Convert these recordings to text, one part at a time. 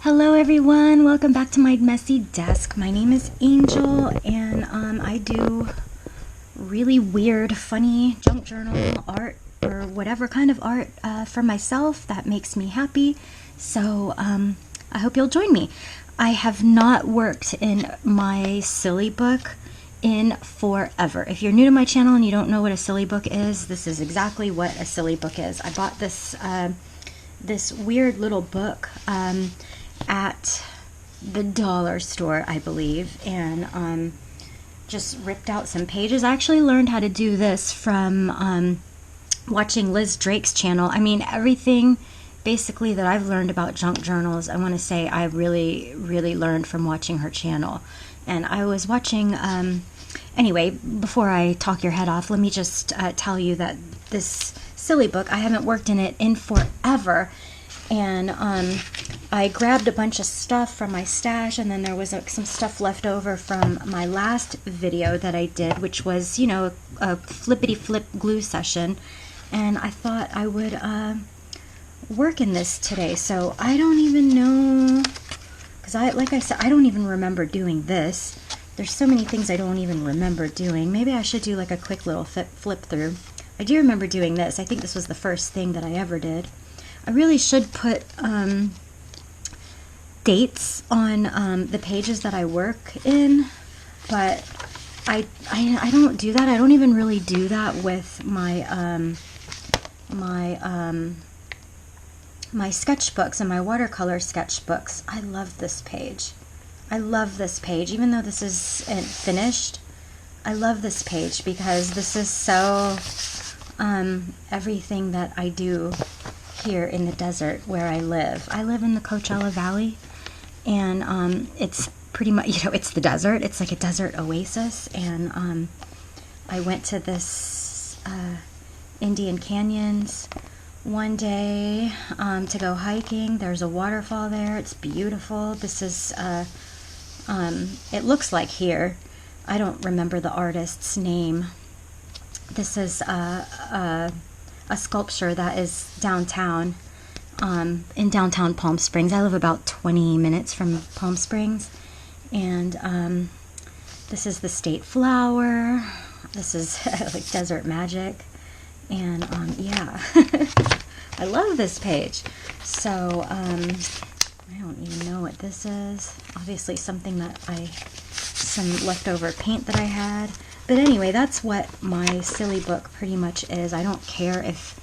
Hello everyone, welcome back to my messy desk. My name is Angel and I do really weird, funny junk journal art or whatever kind of art for myself that makes me happy. So I hope you'll join me. I have not worked in my silly book in forever. If you're new to my channel and you don't know what a silly book is, this is exactly what a silly book is. I bought this this weird little book at the dollar store, I believe, and just ripped out some pages. I actually learned how to do this from watching Liz Drake's channel. I mean, everything basically that I've learned about junk journals, I want to say I really learned from watching her channel. And I was watching, anyway, before I talk your head off, let me just tell you that this silly book, I haven't worked in it in forever. And I grabbed a bunch of stuff from my stash, and then there was some stuff left over from my last video that I did, which was, you know, a flippity-flip glue session. And I thought I would work in this today. So I don't even know, because like I said, I don't even remember doing this. There's so many things I don't even remember doing. Maybe I should do like a quick little flip through. I do remember doing this. I think this was the first thing that I ever did. I really should put dates on the pages that I work in, but I don't do that. I don't even really do that with my my sketchbooks and my watercolor sketchbooks. I love this page. I love this page, even though this isn't finished. I love this page because this is so everything that I do here in the desert where I live. I live in the Coachella Valley, and it's pretty much, you know, it's the desert. It's like a desert oasis, and I went to this Indian Canyons one day to go hiking. There's a waterfall there. It's beautiful. This is, it looks like here. I don't remember the artist's name. This is a sculpture that is downtown, in downtown Palm Springs. I live about 20 minutes from Palm Springs, and this is the state flower. This is like desert magic, and yeah, I love this page. So I don't even know what this is. Obviously something that some leftover paint that I had. But anyway, that's what my silly book pretty much is. I don't care if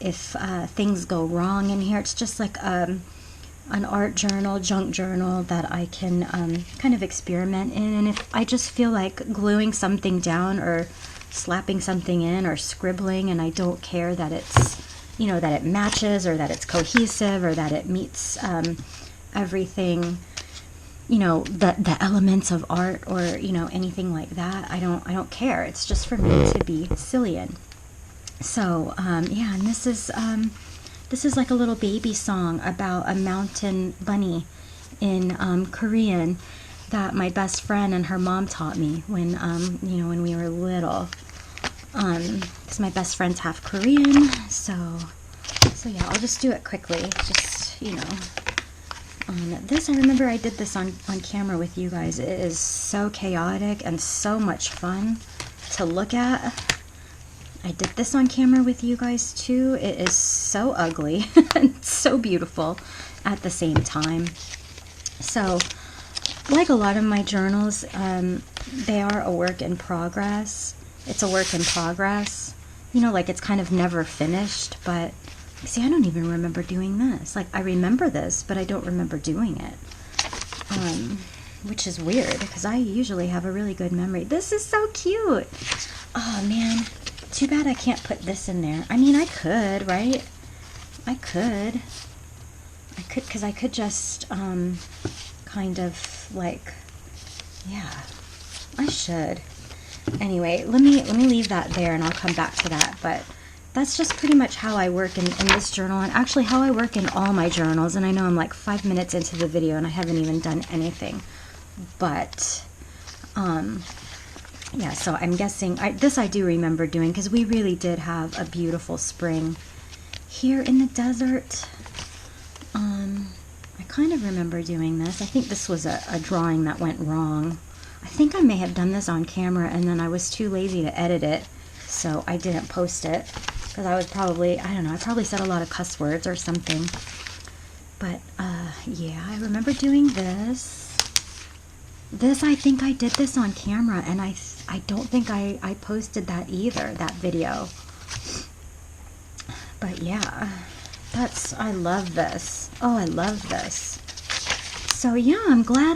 things go wrong in here. It's just like an art journal, junk journal that I can kind of experiment in. And if I just feel like gluing something down or slapping something in or scribbling, and I don't care that it's, you know, that it matches or that it's cohesive or that it meets everything, you know, the elements of art or, you know, anything like that. I don't care. It's just for me to be silly in. So yeah, and this is like a little baby song about a mountain bunny in Korean that my best friend and her mom taught me when you know, when we were little. Because my best friend's half Korean, so yeah, I'll just do it quickly. Just, you know. This, I remember I did this on camera with you guys. It is so chaotic and so much fun to look at. I did this on camera with you guys too. It is so ugly and so beautiful at the same time. So, like a lot of my journals, they are a work in progress. It's a work in progress. You know, like it's kind of never finished, but see, I don't even remember doing this. Like, I remember this, but I don't remember doing it. Which is weird, because I usually have a really good memory. This is so cute! Oh, man. Too bad I can't put this in there. I mean, I could, right? I could, because I could just, kind of, like, yeah. I should. Anyway, let me leave that there, and I'll come back to that, but that's just pretty much how I work in this journal, and actually how I work in all my journals. And I know I'm like 5 minutes into the video and I haven't even done anything, but yeah, so I'm guessing this I do remember doing, because we really did have a beautiful spring here in the desert. I kind of remember doing this. I think this was a drawing that went wrong. I think I may have done this on camera and then I was too lazy to edit it, so I didn't post it. Because I was probably, I don't know, I probably said a lot of cuss words or something. But, yeah, I remember doing this. This, I think I did this on camera, and I don't think I posted that either, that video. But, yeah, I love this. Oh, I love this. So, yeah, I'm glad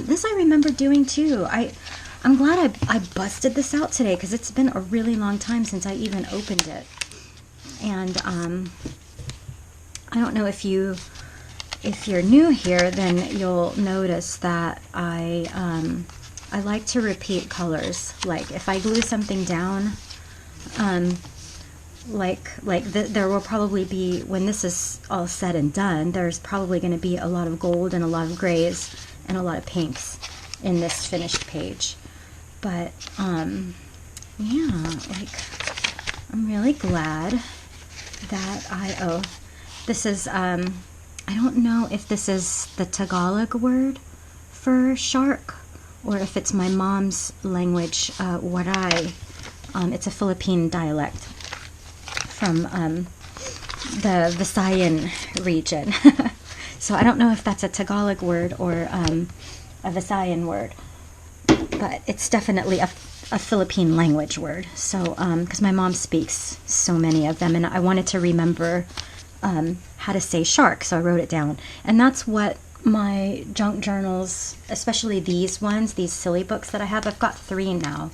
this I remember doing, too. I'm glad I busted this out today, because it's been a really long time since I even opened it. And I don't know if you're new here, then you'll notice that I like to repeat colors. Like if I glue something down, there will probably be, when this is all said and done, there's probably going to be a lot of gold and a lot of grays and a lot of pinks in this finished page. But yeah, like I'm really glad that this is, I don't know if this is the Tagalog word for shark or if it's my mom's language, it's a Philippine dialect from the Visayan region. So I don't know if that's a Tagalog word or a Visayan word, but it's definitely a Philippine language word. So, because my mom speaks so many of them, and I wanted to remember how to say shark, so I wrote it down. And that's what my junk journals, especially these ones, these silly books that I have, I've got 3 now.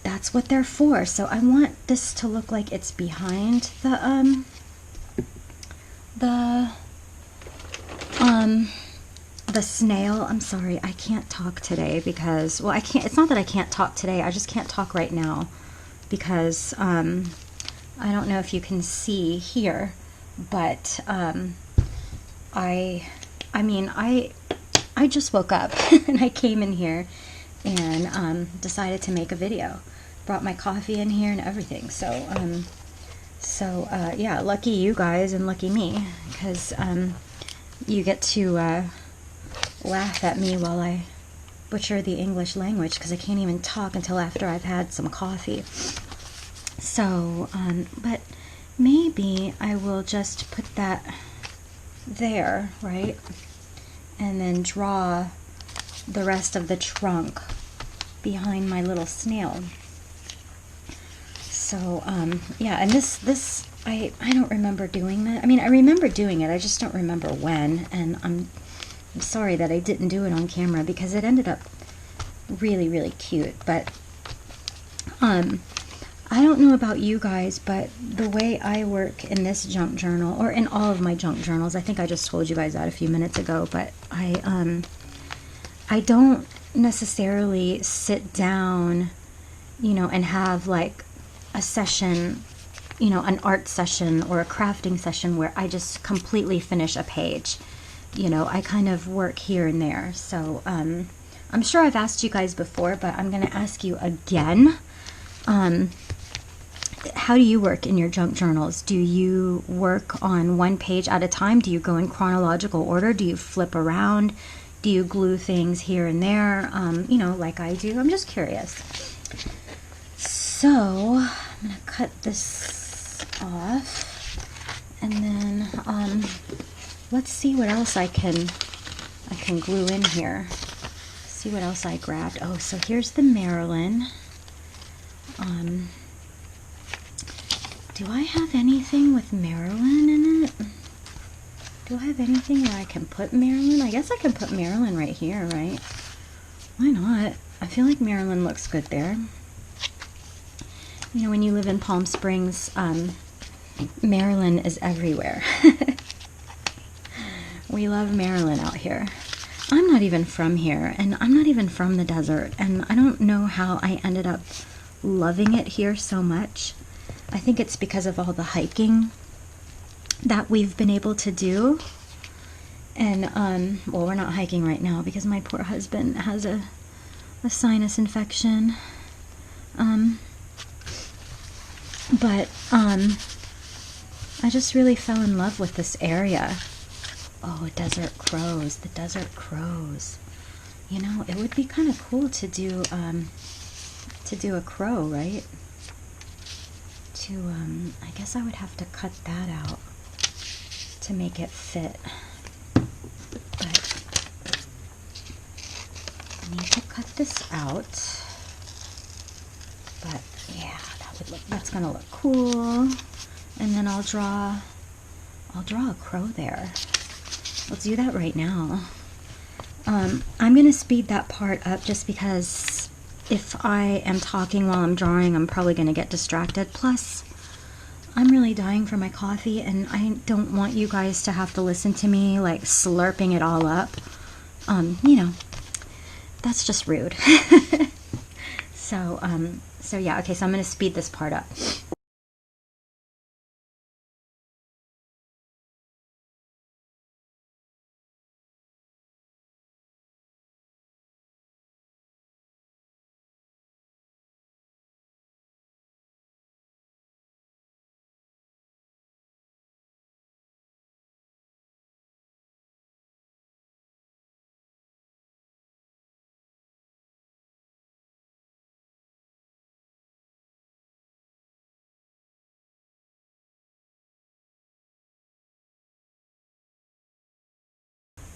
That's what they're for. So I want this to look like it's behind the snail. I'm sorry, I can't talk today because, well, I can't, it's not that I can't talk today, I just can't talk right now because, I don't know if you can see here, but, I just woke up and I came in here and, decided to make a video. Brought my coffee in here and everything, so, yeah, lucky you guys and lucky me, because, you get to, laugh at me while I butcher the English language because I can't even talk until after I've had some coffee. So, but maybe I will just put that there, right? And then draw the rest of the trunk behind my little snail. So, yeah, and this I don't remember doing that. I mean, I remember doing it, I just don't remember when, and I'm sorry that I didn't do it on camera because it ended up really, really cute. But I don't know about you guys, but the way I work in this junk journal, or in all of my junk journals, I think I just told you guys that a few minutes ago, but I don't necessarily sit down, you know, and have like a session, you know, an art session or a crafting session where I just completely finish a page. You know, I kind of work here and there. So, I'm sure I've asked you guys before, but I'm going to ask you again. How do you work in your junk journals? Do you work on one page at a time? Do you go in chronological order? Do you flip around? Do you glue things here and there? You know, like I do? I'm just curious. So, I'm going to cut this off. And then, let's see what else I can glue in here. See what else I grabbed. Oh, so here's the Marilyn. Do I have anything with Marilyn in it? Do I have anything where I can put Marilyn? I guess I can put Marilyn right here, right? Why not? I feel like Marilyn looks good there. You know, when you live in Palm Springs, Marilyn is everywhere. We love Maryland out here. I'm not even from here, and I'm not even from the desert, and I don't know how I ended up loving it here so much. I think it's because of all the hiking that we've been able to do. And, well, we're not hiking right now because my poor husband has a sinus infection. But I just really fell in love with this area. Oh, desert crows, the desert crows. You know, it would be kind of cool to do a crow, right? I guess I would have to cut that out to make it fit. But I need to cut this out. But yeah, that's gonna look cool. And then I'll draw a crow there. Let's do that right now. I'm gonna speed that part up just because if I am talking while I'm drawing, I'm probably gonna get distracted. Plus, I'm really dying for my coffee, and I don't want you guys to have to listen to me like slurping it all up. You know, that's just rude. So yeah, okay, so I'm gonna speed this part up.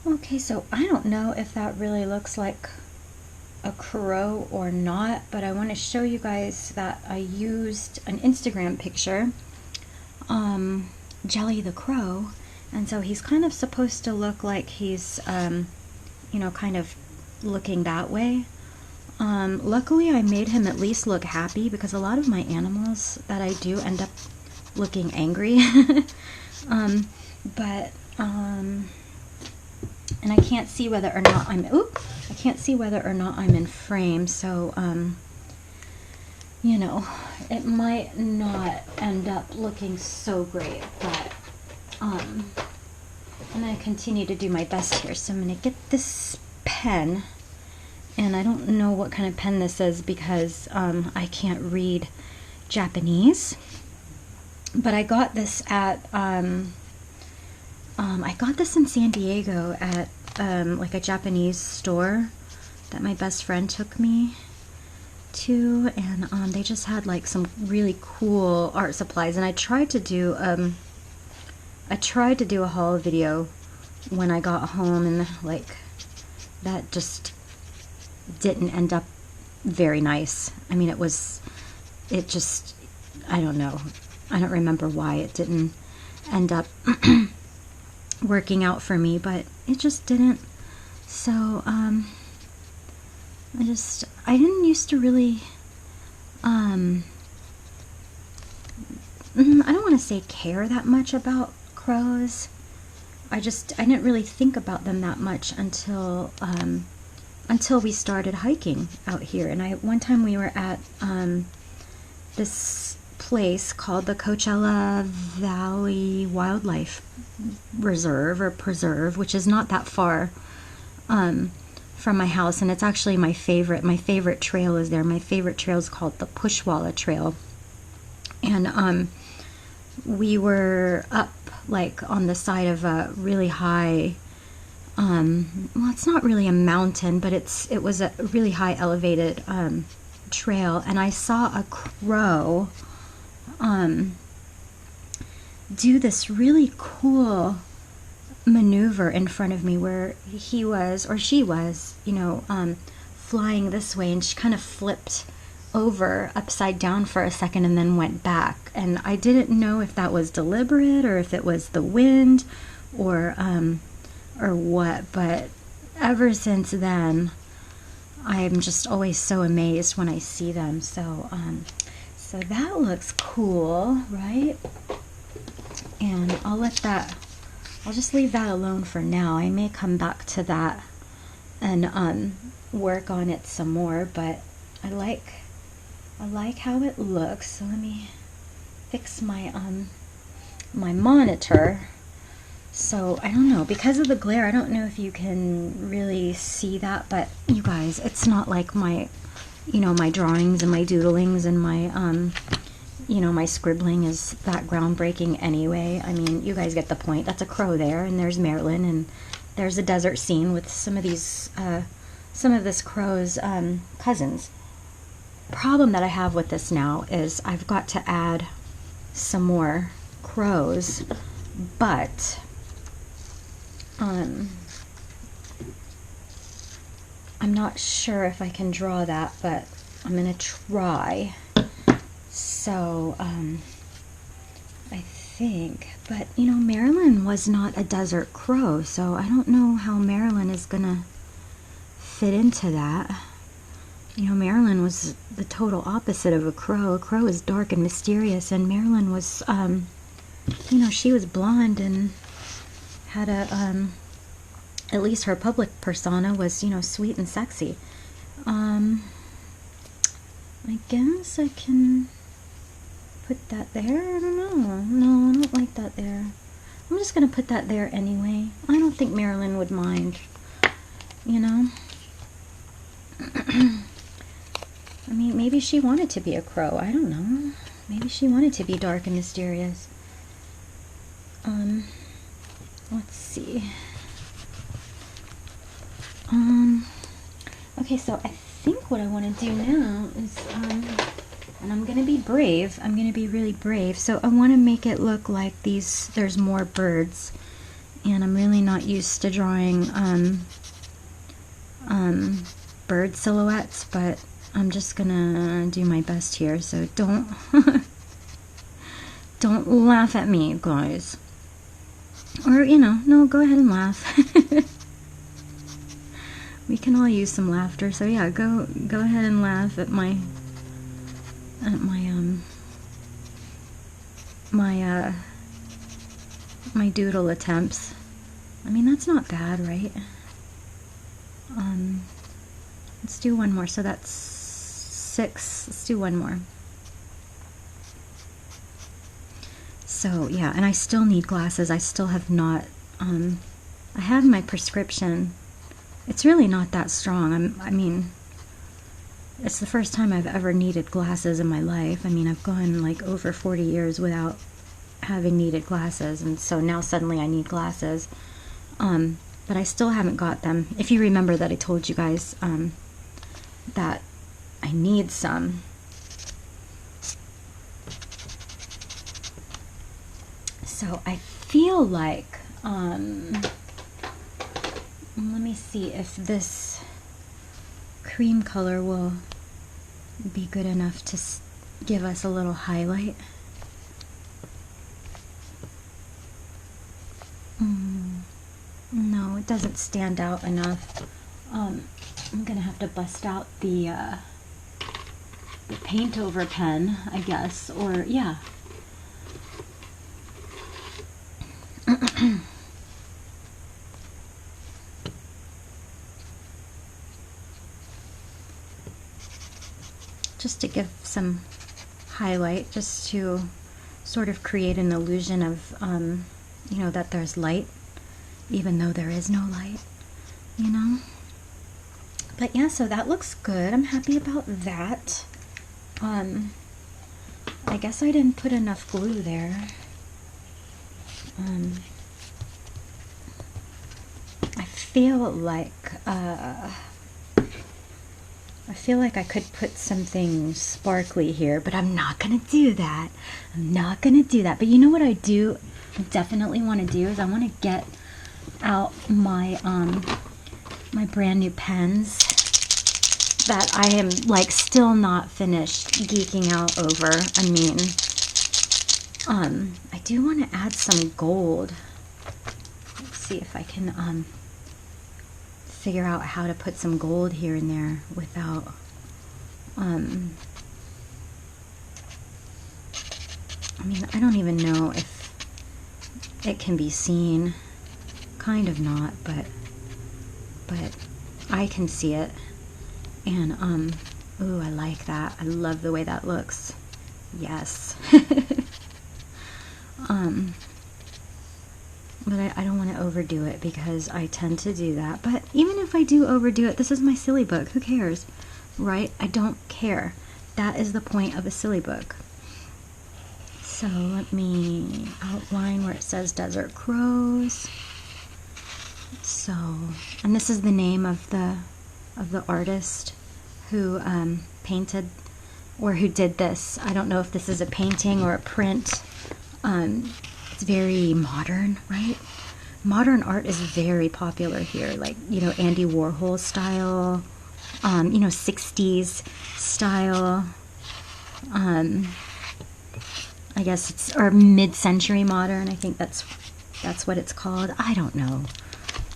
Okay, so I don't know if that really looks like a crow or not, but I want to show you guys that I used an Instagram picture, Jelly the Crow, and so he's kind of supposed to look like he's, you know, kind of looking that way. Luckily I made him at least look happy, because a lot of my animals that I do end up looking angry. And I can't see whether or not I can't see whether or not I'm in frame, so you know, it might not end up looking so great, but I'm gonna continue to do my best here. So I'm gonna get this pen, and I don't know what kind of pen this is because I can't read Japanese, but I got this at I got this in San Diego at like a Japanese store that my best friend took me to, and they just had like some really cool art supplies, and I tried to do a haul video when I got home, and like that just didn't end up very nice. I mean, it just, I don't know, I don't remember why it didn't end up working out for me, but it just didn't. So I didn't used to really I don't want to say care that much about crows. I didn't really think about them that much until we started hiking out here. And one time we were at this place called the Coachella Valley Wildlife Reserve or Preserve, which is not that far from my house, and it's actually my favorite trail is there. My favorite trail is called the Pushwalla Trail, and we were up like on the side of a really high well, it's not really a mountain, but it was a really high elevated trail, and I saw a crow do this really cool maneuver in front of me where he was, or she was, you know, flying this way, and she kind of flipped over upside down for a second and then went back. And I didn't know if that was deliberate or if it was the wind or what, but ever since then I'm just always so amazed when I see them. So that looks cool, right? And I'll just leave that alone for now. I may come back to that and work on it some more, but I like how it looks. So let me fix my my monitor. So I don't know, because of the glare, I don't know if you can really see that, but you guys, it's not like my, you know, my drawings and my doodlings and my you know, my scribbling is that groundbreaking anyway. I mean, you guys get the point. That's a crow there, and there's Marilyn, and there's a desert scene with some of these, some of this crow's cousins. Problem that I have with this now is I've got to add some more crows, but I'm not sure if I can draw that, but I'm gonna try. So I think, but you know, Marilyn was not a desert crow, so I don't know how Marilyn is gonna fit into that. You know, Marilyn was the total opposite of a crow. A crow is dark and mysterious, and Marilyn was, you know, she was blonde and had a, at least her public persona was, you know, sweet and sexy. I guess I can put that there. I don't know. No, I don't like that there. I'm just going to put that there anyway. I don't think Marilyn would mind, you know. I mean, maybe she wanted to be a crow. I don't know. Maybe she wanted to be dark and mysterious. Let's see. Okay, so I think what I want to do now is, and I'm going to be brave. I'm going to be really brave. So I want to make it look like there's more birds. And I'm really not used to drawing, bird silhouettes, but I'm just gonna do my best here, so don't don't laugh at me, guys. Or, you know, no, go ahead and laugh. We can all use some laughter, so yeah, go ahead and laugh at my my doodle attempts. I mean, that's not bad, right? Let's do one more. So that's 6. Let's do one more. So yeah, and I still need glasses. I still have not, I have my prescription. It's really not that strong. I mean, it's the first time I've ever needed glasses in my life. I mean, I've gone like over 40 years without having needed glasses, and so now suddenly I need glasses. But I still haven't got them. If you remember that I told you guys that I need some. So I feel like, let me see if this cream color will be good enough to give us a little highlight. No, it doesn't stand out enough. I'm gonna have to bust out the paint over pen, I guess, or yeah. Just to give some highlight, just to sort of create an illusion of, you know, that there's light, even though there is no light, you know. But yeah, so that looks good. I'm happy about that. I guess I didn't put enough glue there. I feel like I could put something sparkly here, but I'm not gonna do that. I'm not gonna do that. But you know what I do definitely want to do is I want to get out my my brand new pens that I am like still not finished geeking out over. I mean, I do want to add some gold. Let's see if I can figure out how to put some gold here and there without I mean, I don't even know if it can be seen. Kind of not, but I can see it. And ooh, I like that. I love the way that looks. Yes. But I don't want to overdo it because I tend to do that. But even if I do overdo it, this is my silly book. Who cares? Right? I don't care. That is the point of a silly book. So let me outline where it says Desert Crows. So, and this is the name of the artist who painted, or who did this. I don't know if this is a painting or a print. It's very modern, right? Modern art is very popular here, like, you know, Andy Warhol style, you know, 60s style. I guess it's, or mid-century modern. I think that's what it's called. I don't know,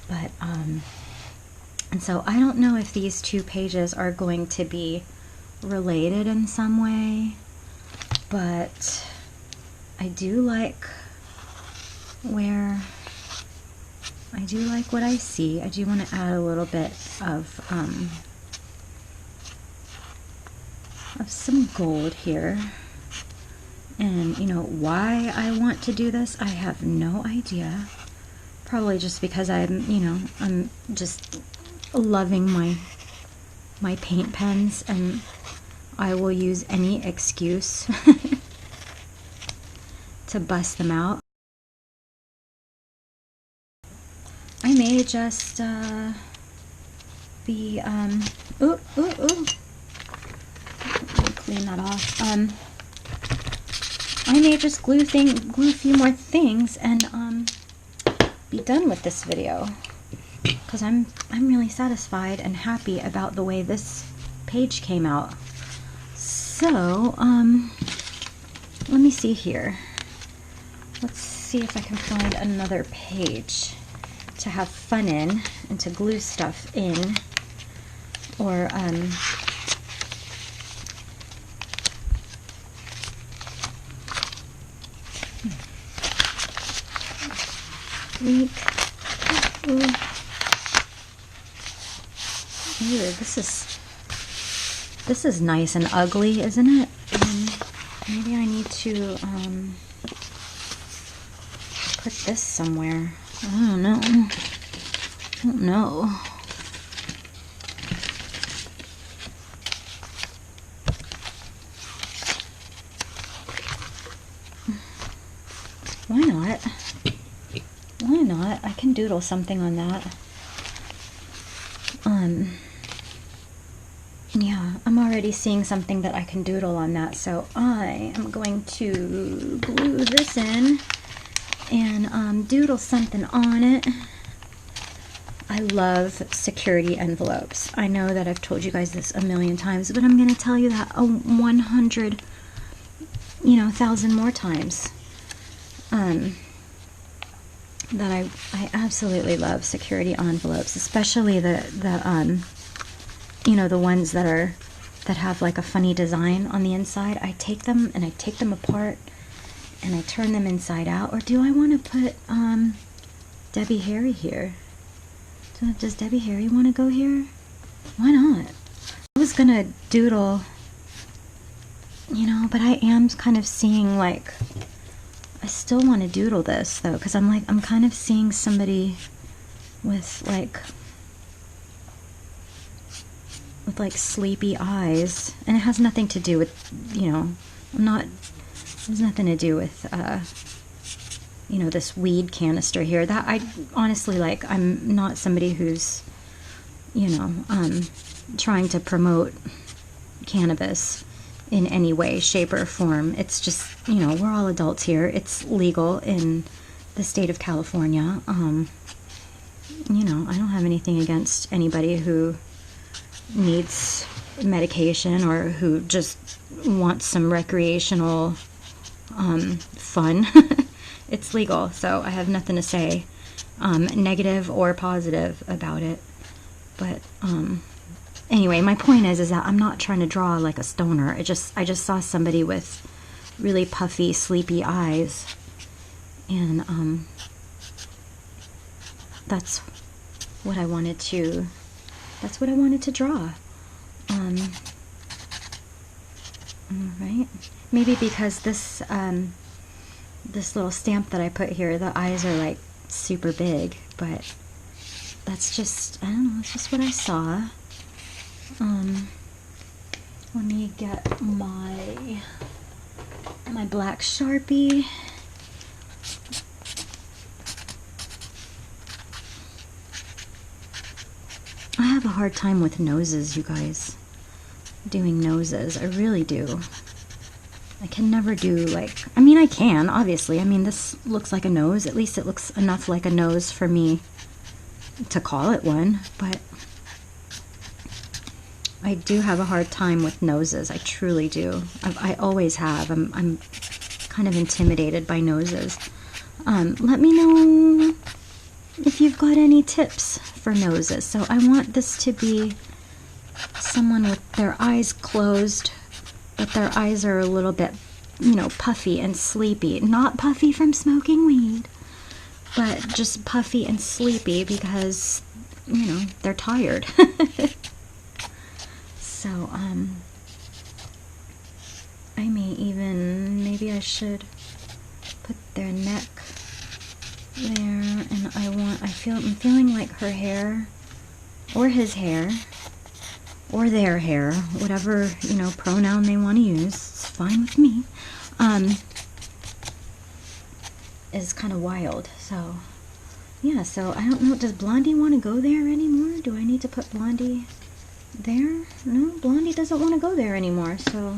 but and so I don't know if these two pages are going to be related in some way, but I do like what I see. I do want to add a little bit of some gold here. And you know why I want to do this, I have no idea. Probably just because I'm just loving my paint pens, and I will use any excuse to bust them out. I may just be ooh. Let me clean that off. I may just glue a few more things and be done with this video, because I'm really satisfied and happy about the way this page came out. So let me see here. Let's see if I can find another page to have fun in and to glue stuff in, or Ooh, this is nice and ugly, isn't it? Maybe I need to put this somewhere. I don't know. Why not? Why not? I can doodle something on that. Yeah, I'm already seeing something that I can doodle on that, so I am going to glue this in and doodle something on it. I love security envelopes. I know that I've told you guys this a million times, but I'm going to tell you that 1,000 more times. That I absolutely love security envelopes, especially the ones that have like a funny design on the inside. I take them and I take them apart and I turn them inside out. Or do I want to put Debbie Harry here? Does Debbie Harry want to go here? Why not? I was gonna doodle, but I am kind of seeing like, I still want to doodle this though, because I'm kind of seeing somebody with like sleepy eyes, and it has nothing to do with, there's nothing to do with this weed canister here. That I honestly, like, I'm not somebody who's trying to promote cannabis in any way, shape, or form. It's just, we're all adults here. It's legal in the state of California. I don't have anything against anybody who needs medication or who just wants some recreational fun. It's legal, so I have nothing to say negative or positive about it. But anyway, my point is that I'm not trying to draw like a stoner. I just saw somebody with really puffy, sleepy eyes, and that's what I wanted to draw. Alright. Maybe because this little stamp that I put here, the eyes are like super big, but that's just, I don't know, it's just what I saw. Let me get my Got my black Sharpie. I have a hard time with noses, you guys. Doing noses. I really do. I can never do like, I mean, I can, obviously. I mean, this looks like a nose. At least it looks enough like a nose for me to call it one. But I do have a hard time with noses. I truly do. I always have. I'm kind of intimidated by noses. Let me know if you've got any tips for noses. So I want this to be someone with their eyes closed, but their eyes are a little bit, you know, puffy and sleepy. Not puffy from smoking weed, but just puffy and sleepy because, you know, they're tired. So, I may even, maybe I should put their neck there, and I'm feeling like her hair, or his hair, or their hair, whatever, you know, pronoun they want to use, it's fine with me, is kind of wild. So, yeah, so I don't know, does Blondie want to go there anymore? Do I need to put Blondie there? No, Blondie doesn't want to go there anymore, so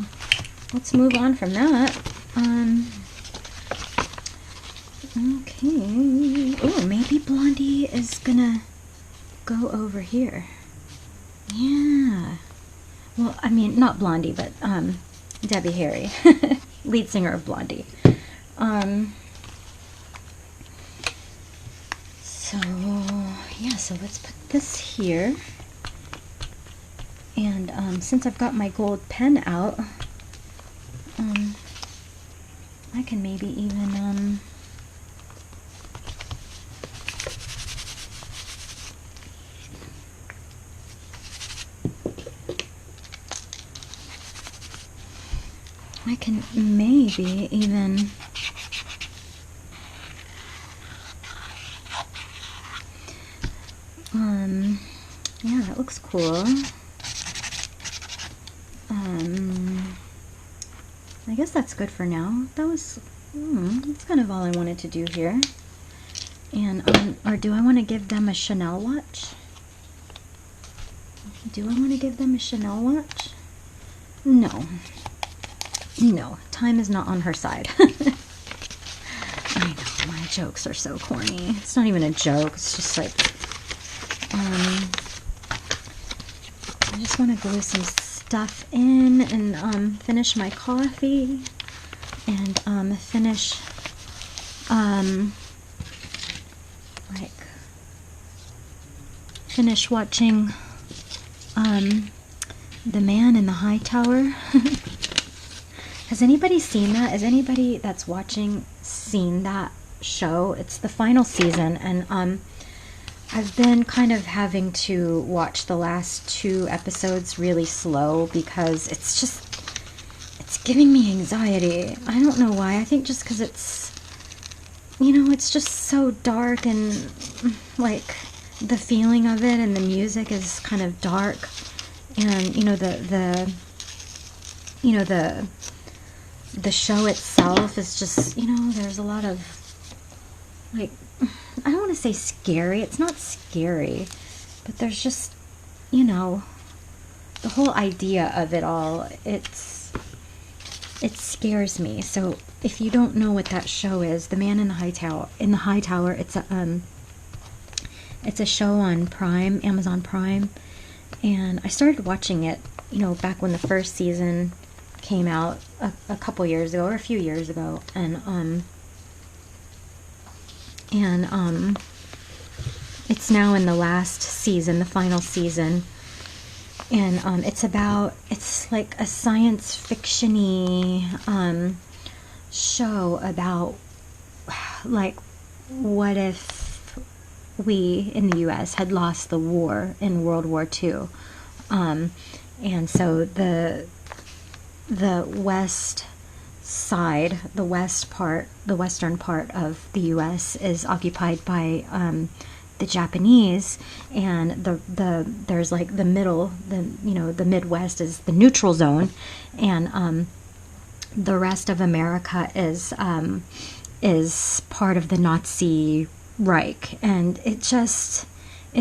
let's move on from that. Okay. Oh, maybe Blondie is gonna go over here. Yeah. Well, I mean, not Blondie, but Debbie Harry, lead singer of Blondie. So, yeah, so let's put this here. And since I've got my gold pen out, I can maybe even yeah, that looks cool. I guess that's good for now. That was, that's kind of all I wanted to do here. And, or do I want to give them a Chanel watch? Do I want to give them a Chanel watch? No. No, time is not on her side. I know, my jokes are so corny. It's not even a joke, it's just like, I just want to glue some stuff in and finish my coffee and finish finish watching The Man in the High Tower. Has anybody seen that? Has anybody that's watching seen that show? It's the final season, and I've been kind of having to watch the last 2 episodes really slow because it's giving me anxiety. I don't know why. I think just because it's, you know, it's just so dark, and like the feeling of it and the music is kind of dark, and you know the show itself is just, you know, there's a lot of, like, I don't want to say scary, it's not scary, but there's just, you know, the whole idea of it all, it scares me. So if you don't know what that show is, The Man in the High Tower, it's a show on Prime, Amazon Prime, and I started watching it, you know, back when the first season came out a couple years ago, or a few years ago, and it's now in the last season, the final season, and it's like a science fiction-y show about, like, what if we in the US had lost the war in World War II, and so the west side, the western part of the U.S. is occupied by the Japanese, and there's like the middle, the Midwest is the neutral zone, and the rest of America is part of the Nazi Reich, and it's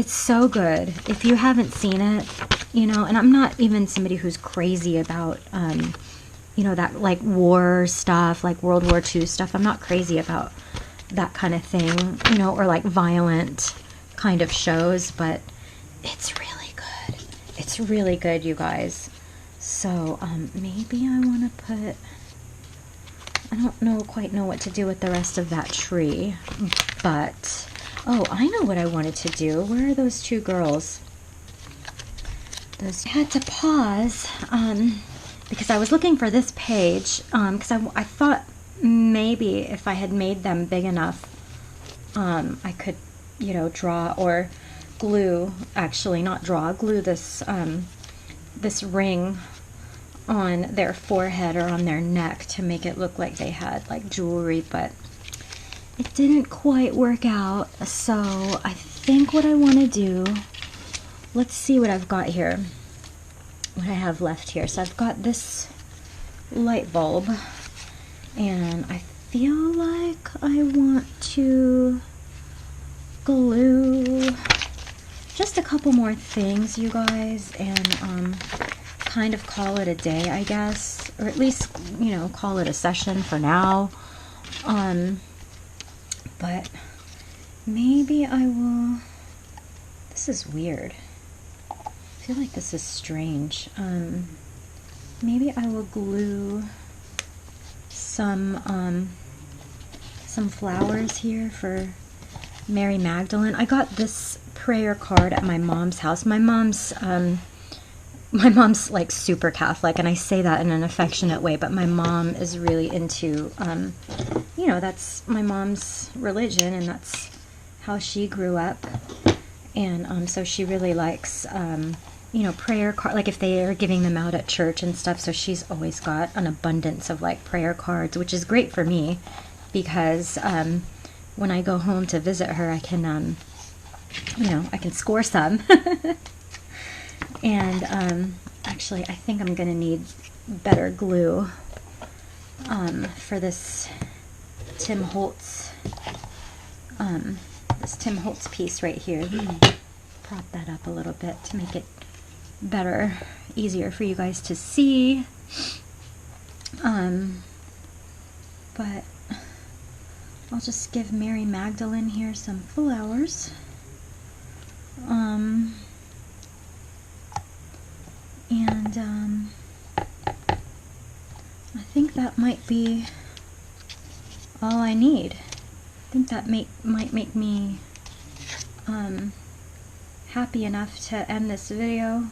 so good. If you haven't seen it, you know, and I'm not even somebody who's crazy about, you know, that like war stuff, like World War II stuff. I'm not crazy about that kind of thing, you know, or like violent kind of shows, but it's really good. It's really good, you guys. So maybe I want to put, I don't quite know what to do with the rest of that tree, but oh, I know what I wanted to do. Where are those two girls? I had to pause because I was looking for this page because I thought maybe if I had made them big enough, I could, you know, draw or glue, actually not draw, glue this this ring on their forehead or on their neck to make it look like they had like jewelry, but it didn't quite work out. So I think what I want to do, let's see what I've got here, what I have left here. So I've got this light bulb, and I feel like I want to glue just a couple more things, you guys, and kind of call it a day, I guess, or at least, you know, call it a session for now. But maybe I will, this is weird. I feel like this is strange. Maybe I will glue some flowers here for Mary Magdalene. I got this prayer card at my mom's house. My mom's like super Catholic, and I say that in an affectionate way, but my mom is really into, you know, that's my mom's religion, and that's how she grew up. And so she really likes, you know, prayer card, like if they are giving them out at church and stuff. So she's always got an abundance of like prayer cards, which is great for me because when I go home to visit her, I can, you know, I can score some. And actually, I think I'm going to need better glue for this Tim Holtz piece right here. Let me prop that up a little bit to make it better, easier for you guys to see. But I'll just give Mary Magdalene here some flowers. And I think that might be all I need. I think that might make me happy enough to end this video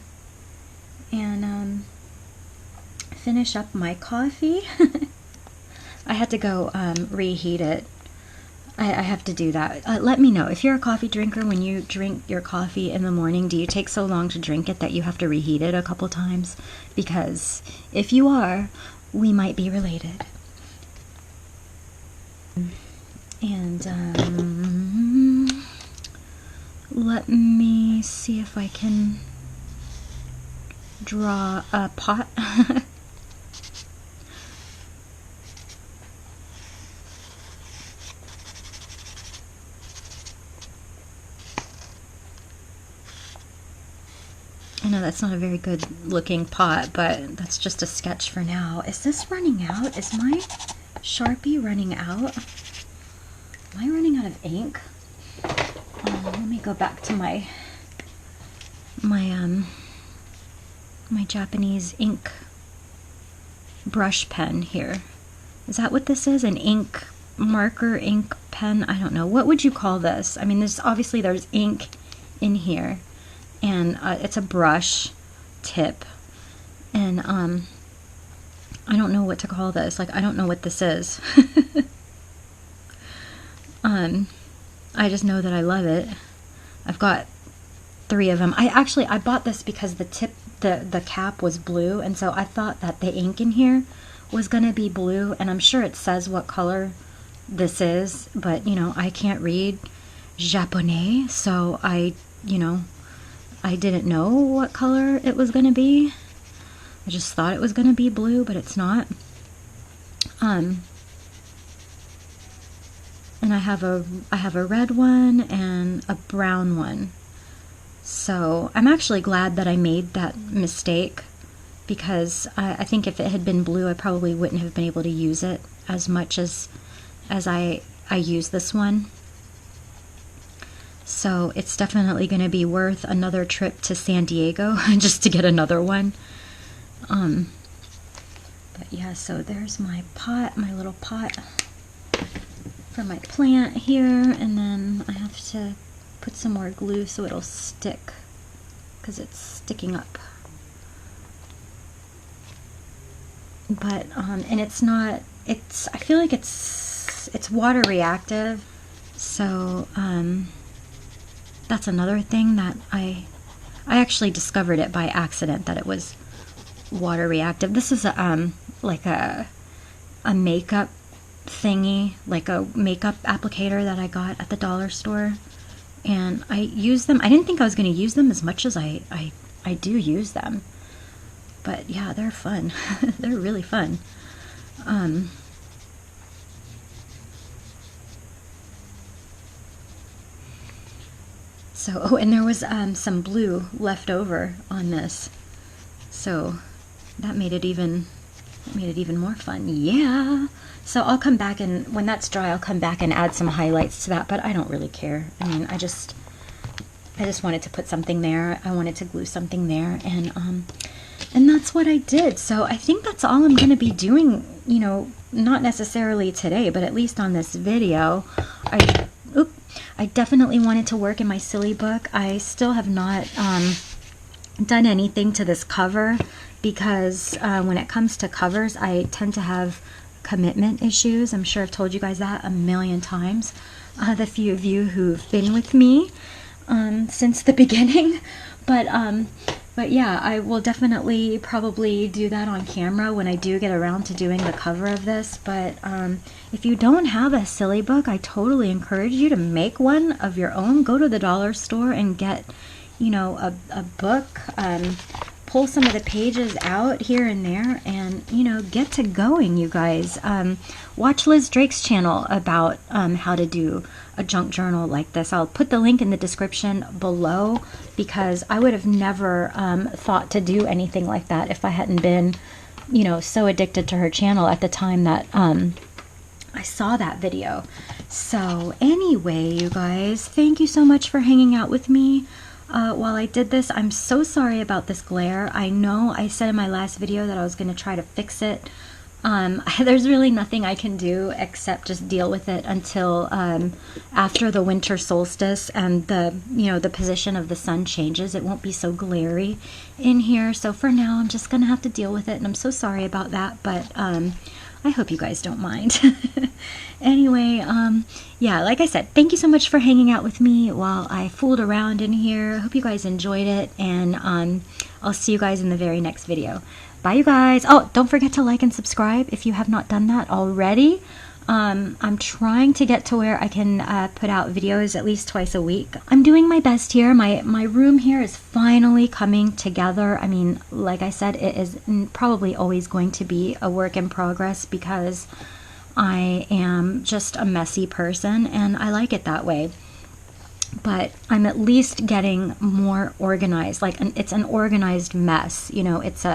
and finish up my coffee. I had to go reheat it. I have to do that. Let me know if you're a coffee drinker. When you drink your coffee in the morning, do you take so long to drink it that you have to reheat it a couple times? Because if you are, we might be related. And let me see if I can draw a pot. I know that's not a very good looking pot, but that's just a sketch for now. Is this running out? Is my Sharpie running out? Am I running out of ink? Let me go back to my Japanese ink brush pen here. Is that what this is? An ink marker, ink pen? I don't know. What would you call this? I mean, there's ink in here. And it's a brush tip, and I don't know what to call this. Like, I don't know what this is. I just know that I love it. I've got 3 of them. I bought this because the cap was blue, and so I thought that the ink in here was gonna be blue, and I'm sure it says what color this is, but you know, I can't read Japonais, so I didn't know what color it was going to be. I just thought it was going to be blue, but it's not. And I have a red one and a brown one. So I'm actually glad that I made that mistake, because I think if it had been blue, I probably wouldn't have been able to use it as much as I use this one. So it's definitely going to be worth another trip to San Diego just to get another one. But yeah, so there's my pot, my little pot for my plant here, and then I have to put some more glue so it'll stick, because it's sticking up. But and it's not, I feel like it's water reactive, so that's another thing that I actually discovered it by accident, that it was water reactive. This is like a makeup thingy, like a makeup applicator that I got at the dollar store, and I use them. I didn't think I was going to use them as much as I do use them, but yeah, they're fun. They're really fun. So, oh, and there was some blue left over on this, so that made it even more fun. Yeah. So I'll come back, and when that's dry, I'll come back and add some highlights to that, but I don't really care. I mean, I just wanted to put something there. I wanted to glue something there, and that's what I did. So I think that's all I'm going to be doing, you know, not necessarily today, but at least on this video. I definitely wanted to work in my silly book. I still have not done anything to this cover, because when it comes to covers, I tend to have commitment issues. I'm sure I've told you guys that a million times, the few of you who've been with me since the beginning. But yeah, I will definitely probably do that on camera when I do get around to doing the cover of this. But if you don't have a silly book, I totally encourage you to make one of your own. Go to the dollar store and get, you know, a book, pull some of the pages out here and there, and, you know, get to going, you guys. Watch Liz Drake's channel about how to do a junk journal like this. I'll put the link in the description below, because I would have never thought to do anything like that if I hadn't been, you know, so addicted to her channel at the time that I saw that video. So anyway, you guys, thank you so much for hanging out with me while I did this. I'm so sorry about this glare. I know I said in my last video that I was going to try to fix it. There's really nothing I can do except just deal with it until after the winter solstice and the position of the sun changes. It won't be so glary in here. So for now, I'm just gonna have to deal with it, and I'm so sorry about that. But I hope you guys don't mind. Anyway, yeah, like I said, thank you so much for hanging out with me while I fooled around in here. I hope you guys enjoyed it, and I'll see you guys in the very next video. Bye, you guys. Oh, don't forget to like and subscribe if you have not done that already. I'm trying to get to where I can put out videos at least twice a week. I'm doing my best here. My room here is finally coming together. I mean, like I said, it is probably always going to be a work in progress, because I am just a messy person, and I like it that way. But I'm at least getting more organized. Like, it's an organized mess. You know, it's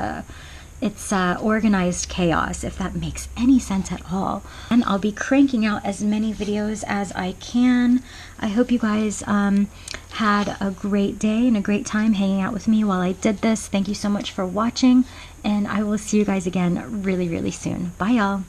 organized chaos, if that makes any sense at all. And I'll be cranking out as many videos as I can. I hope you guys had a great day and a great time hanging out with me while I did this. Thank you so much for watching, and I will see you guys again really, really soon. Bye, y'all.